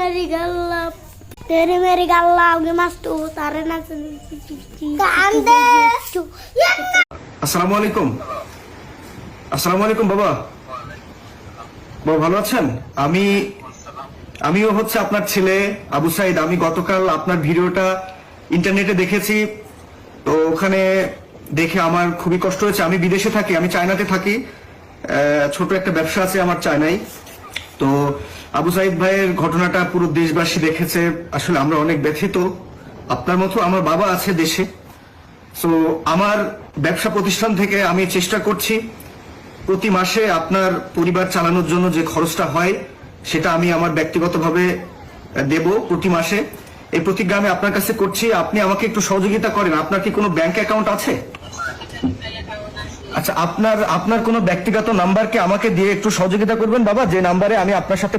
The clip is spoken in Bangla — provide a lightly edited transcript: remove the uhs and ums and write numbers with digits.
मेरी गल्ला तेरी मेरी गल्ला होगी मस्त उतारे ना कांदे আসসালামু আলাইকুম। আসসালামু আলাইকুম বাবা। বাবা ভালো আছেন? আমিও হচ্ছে আপনার ছেলে আবু সাইদ। আমি গতকাল আপনার ভিডিওটা ইন্টারনেটে দেখেছি, তো ওখানে দেখে আমার খুবই কষ্ট হয়েছে। আমি বিদেশে থাকি, আমি চায়নাতে থাকি, ছোট একটা ব্যবসা আছে আমার চায়নায়। তো আবু সাইদ ভাইয়ের ঘটনাটা পুরো দেশবাসী দেখেছে। আসলে আমরা অনেক ব্যথিত। আপনার মতো আমার বাবা আছে দেশে। সো আমার ব্যবসা প্রতিষ্ঠান থেকে আমি চেষ্টা করছি প্রতি মাসে আপনার পরিবার চালানোর জন্য যে খরচটা হয় সেটা আমি আমার ব্যক্তিগতভাবে দেব প্রতি মাসে। এই প্রতিজ্ঞা আমি আপনার কাছে করছি। আপনি আমাকে একটু সহযোগিতা করেন। আপনার কি কোনো ব্যাংক অ্যাকাউন্ট আছে? আচ্ছা, আপনার কোনো ব্যক্তিগত নাম্বারকে আমাকে দিয়ে একটু সহযোগিতা করবেন বাবা, যে নাম্বারে আমি আপনার সাথে